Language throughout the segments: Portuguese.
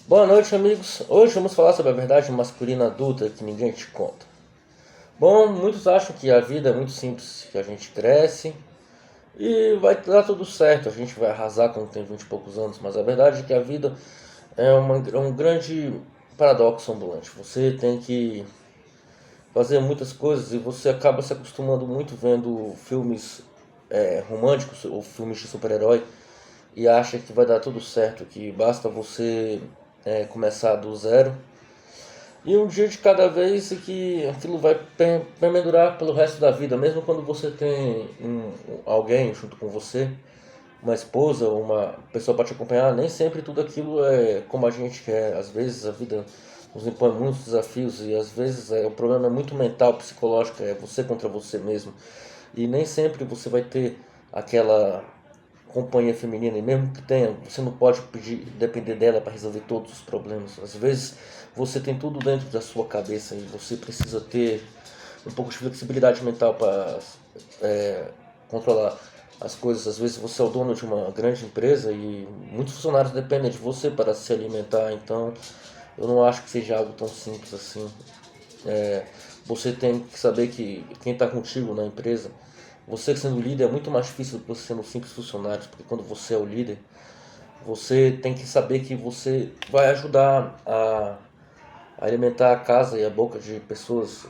Boa noite, amigos. Hoje vamos falar sobre a verdade masculina adulta que ninguém te conta. Bom, muitos acham que a vida é muito simples, que a gente cresce e vai dar tudo certo, a gente vai arrasar quando tem 20 e poucos anos, mas a verdade é que a vida é um grande paradoxo ambulante. Você tem que fazer muitas coisas e você acaba se acostumando muito vendo filmes românticos ou filmes de super-herói e acha que vai dar tudo certo, que basta você começar do zero e um dia de cada vez e que aquilo vai permanecer pelo resto da vida, mesmo quando você tem alguém junto com você, uma esposa, uma pessoa para te acompanhar, nem sempre tudo aquilo é como a gente quer. Às vezes a vida nos impõe muitos desafios e às vezes o problema é muito mental, psicológico, é você contra você mesmo. E nem sempre você vai ter aquela companhia feminina, e mesmo que tenha, você não pode depender dela para resolver todos os problemas. Às vezes você tem tudo dentro da sua cabeça e você precisa ter um pouco de flexibilidade mental para controlar as coisas. Às vezes você é o dono de uma grande empresa e muitos funcionários dependem de você para se alimentar, então eu não acho que seja algo tão simples assim. Você tem que saber que quem está contigo na empresa, você sendo líder é muito mais difícil do que você sendo um simples funcionário, porque quando você é o líder, você tem que saber que você vai ajudar a alimentar a casa e a boca de pessoas,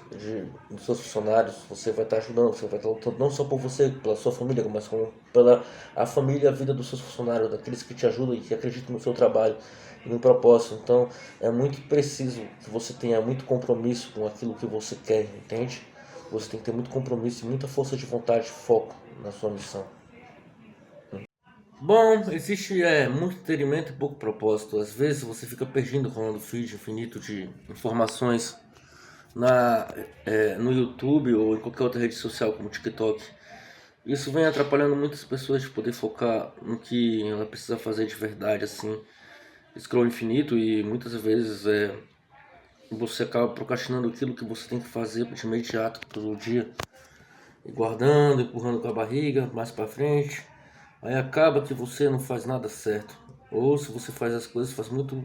dos seus funcionários. Você vai estar ajudando, você vai estar lutando não só por você, pela sua família, mas como pela a família e a vida dos seus funcionários, daqueles que te ajudam e que acreditam no seu trabalho e no propósito. Então é muito preciso que você tenha muito compromisso com aquilo que você quer, entende? Você tem que ter muito compromisso e muita força de vontade e foco na sua missão. Bom, existe muito entretenimento e pouco propósito. Às vezes você fica perdido rolando feed infinito de informações no YouTube ou em qualquer outra rede social como TikTok. Isso vem atrapalhando muitas pessoas de poder focar no que ela precisa fazer de verdade, assim. Scroll infinito e muitas vezes você acaba procrastinando aquilo que você tem que fazer de imediato todo dia. E guardando, empurrando com a barriga mais para frente. Aí acaba que você não faz nada certo. Ou se você faz as coisas, faz muito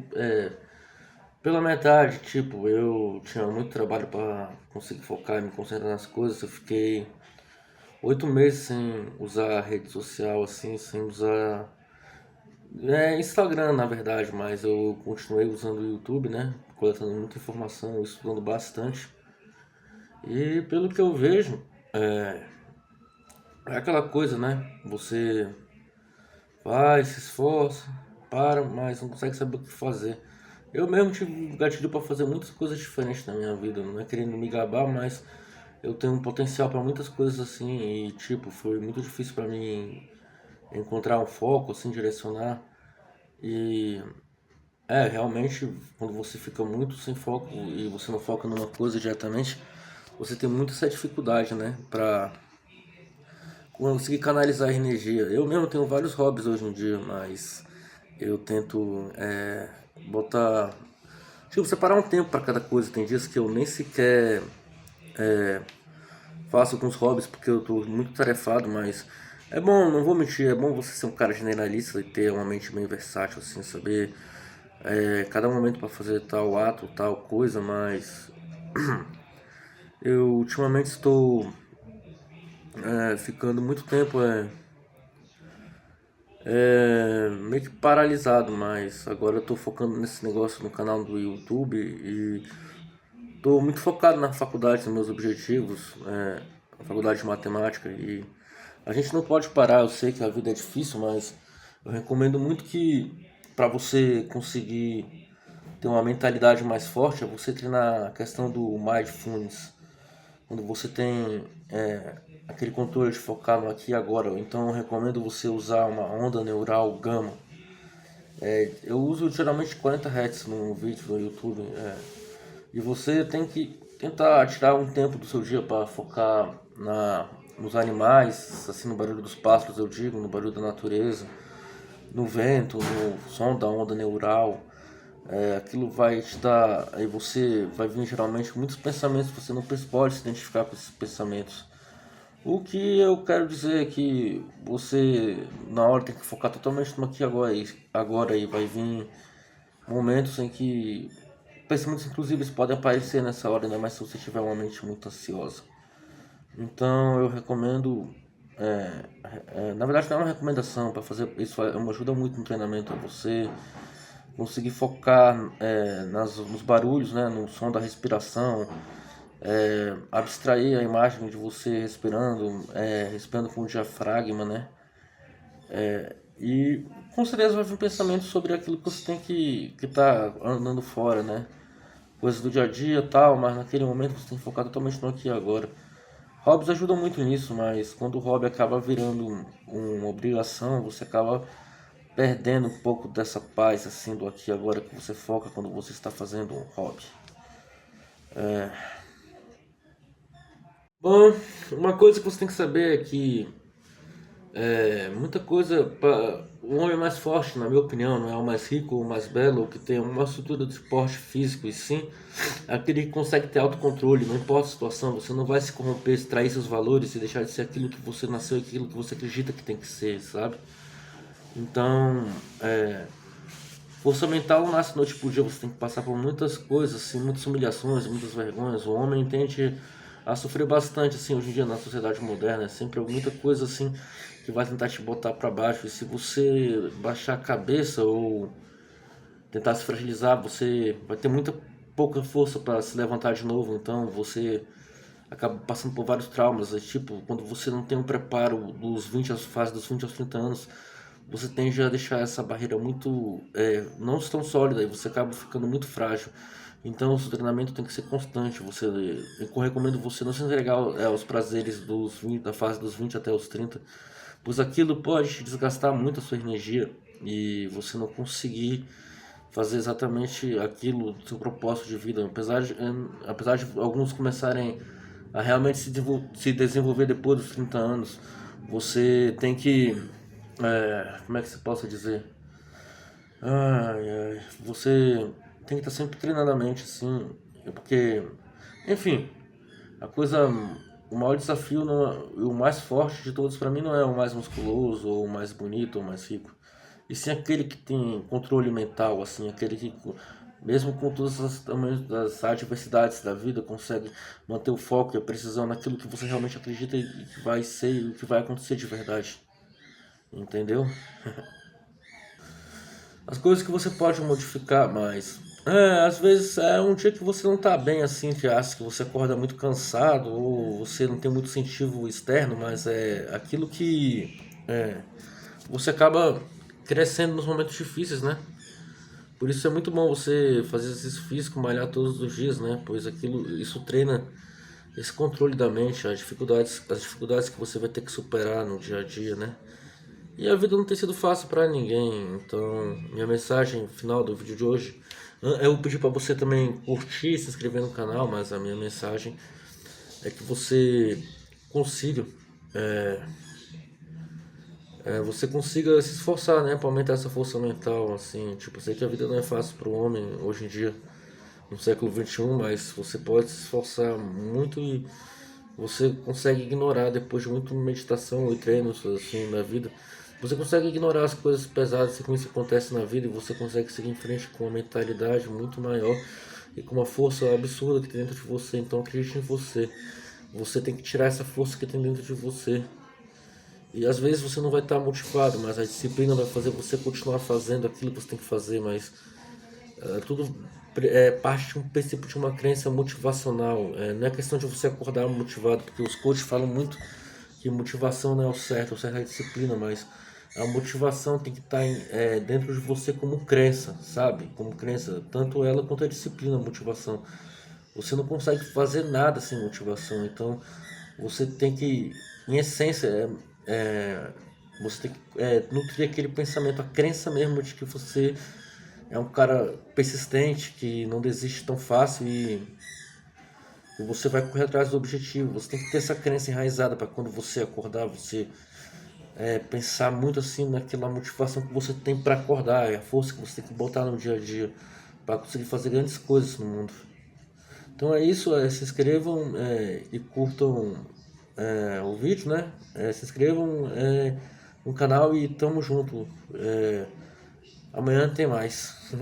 pela metade. Tipo, eu tinha muito trabalho para conseguir focar e me concentrar nas coisas. Eu fiquei 8 meses sem usar a rede social, assim, sem usar Instagram, na verdade, mas eu continuei usando o YouTube, né? Coletando muita informação, estudando bastante. E pelo que eu vejo, é aquela coisa, né? Você vai, se esforça, para, mas não consegue saber o que fazer. Eu mesmo tive um gatilho para fazer muitas coisas diferentes na minha vida, não é querendo me gabar, mas eu tenho um potencial para muitas coisas assim e tipo, foi muito difícil para mim encontrar um foco, assim, direcionar. E realmente quando você fica muito sem foco e você não foca numa coisa diretamente, você tem muita essa dificuldade, né, para conseguir canalizar a energia. Eu mesmo tenho vários hobbies hoje em dia, mas eu tento botar. Tipo, separar um tempo para cada coisa. Tem dias que eu nem sequer faço alguns hobbies porque eu tô muito tarefado, mas é bom, não vou mentir, é bom você ser um cara generalista e ter uma mente bem versátil, assim, saber cada momento para fazer tal ato, tal coisa, mas eu ultimamente estou ficando muito tempo meio que paralisado, mas agora eu tô focando nesse negócio no canal do YouTube e tô muito focado na faculdade, nos meus objetivos, na faculdade de matemática e a gente não pode parar, eu sei que a vida é difícil, mas eu recomendo muito que para você conseguir ter uma mentalidade mais forte é você treinar a questão do mindfulness, quando você tem aquele controle de focar no aqui e agora. Então eu recomendo você usar uma onda neural gama. Eu uso geralmente 40 Hz no vídeo no YouTube. E você tem que tentar tirar um tempo do seu dia para focar nos animais, assim, no barulho dos pássaros, eu digo, no barulho da natureza, no vento, no som da onda neural. Aquilo vai te dar. Aí você vai vir geralmente muitos pensamentos, você não pode se identificar com esses pensamentos. O que eu quero dizer é que você, na hora, tem que focar totalmente no aqui agora, agora e vai vir momentos em que pensamentos intrusivos podem aparecer nessa hora, ainda mais se você tiver uma mente muito ansiosa. Então eu recomendo, na verdade não é uma recomendação para fazer isso, ajuda muito no treinamento a você conseguir focar nos barulhos, né, no som da respiração, abstrair a imagem de você respirando com o diafragma, né, e com certeza vai vir um pensamento sobre aquilo que você tem que tá andando fora, né, coisas do dia a dia e tal, mas naquele momento você tem que focar totalmente no aqui e agora. Hobbies ajudam muito nisso, mas quando o hobby acaba virando uma obrigação, você acaba perdendo um pouco dessa paz assim do aqui e agora que você foca quando você está fazendo um hobby. Bom, uma coisa que você tem que saber é que muita coisa para o homem mais forte, na minha opinião, não é o mais rico, o mais belo, o que tem uma estrutura de esporte físico, e sim aquele que consegue ter autocontrole, não importa a situação, você não vai se corromper, extrair seus valores e deixar de ser aquilo que você nasceu, aquilo que você acredita que tem que ser, sabe? Então, força mental não nasce noite por dia, você tem que passar por muitas coisas, assim, muitas humilhações, muitas vergonhas. O homem tende a sofrer bastante, assim, hoje em dia na sociedade moderna. É sempre muita coisa, assim, que vai tentar te botar para baixo. E se você baixar a cabeça ou tentar se fragilizar, você vai ter muita pouca força para se levantar de novo. Então você acaba passando por vários traumas. Tipo, quando você não tem um preparo dos 20 aos, fase dos 20 aos 30 anos, você tende a deixar essa barreira muito não tão sólida e você acaba ficando muito frágil. Então o seu treinamento tem que ser constante. Eu recomendo você não se entregar aos prazeres da fase dos 20 até os 30, pois aquilo pode te desgastar muito a sua energia e você não conseguir fazer exatamente aquilo do seu propósito de vida. Apesar de alguns começarem a realmente se desenvolver depois dos 30 anos, você tem que, como é que se possa dizer? Você tem que estar sempre treinando a mente, assim, porque, enfim, a coisa, o maior desafio, o mais forte de todos para mim não é o mais musculoso, ou o mais bonito, ou o mais rico. E sim aquele que tem controle mental, assim, aquele que, mesmo com todas as tamanhos das adversidades da vida, consegue manter o foco e a precisão naquilo que você realmente acredita e que vai ser e o que vai acontecer de verdade. Entendeu? As coisas que você pode modificar, mas às vezes é um dia que você não tá bem assim, que acha que você acorda muito cansado ou você não tem muito incentivo externo, mas é aquilo que você acaba crescendo nos momentos difíceis, né? Por isso é muito bom você fazer exercício físico, malhar todos os dias, né? Pois isso treina esse controle da mente, as dificuldades que você vai ter que superar no dia a dia, né? E a vida não tem sido fácil para ninguém, então minha mensagem final do vídeo de hoje, eu pedi para você também curtir e se inscrever no canal, mas a minha mensagem é que consiga, você consiga se esforçar, né, para aumentar essa força mental, assim, tipo, eu sei que a vida não é fácil para o homem hoje em dia, no século XXI, mas você pode se esforçar muito e você consegue ignorar depois de muita meditação e treinos assim na vida. Você consegue ignorar as coisas pesadas que acontecem na vida e você consegue seguir em frente com uma mentalidade muito maior e com uma força absurda que tem dentro de você. Então acredite em você. Você tem que tirar essa força que tem dentro de você. E às vezes você não vai estar motivado, mas a disciplina vai fazer você continuar fazendo aquilo que você tem que fazer, mas tudo é parte de um princípio de uma crença motivacional. Não é questão de você acordar motivado, porque os coaches falam muito que motivação não é o certo é a disciplina, mas a motivação tem que estar dentro de você como crença, sabe? Como crença, tanto ela quanto a disciplina, a motivação. Você não consegue fazer nada sem motivação, então você tem que, em essência, você tem que nutrir aquele pensamento, a crença mesmo de que você é um cara persistente, que não desiste tão fácil e você vai correr atrás do objetivo. Você tem que ter essa crença enraizada para quando você acordar, você pensar muito assim naquela motivação que você tem para acordar, a força que você tem que botar no dia a dia para conseguir fazer grandes coisas no mundo. Então é isso, se inscrevam e curtam o vídeo, né? Se inscrevam no canal e tamo junto. Amanhã tem mais.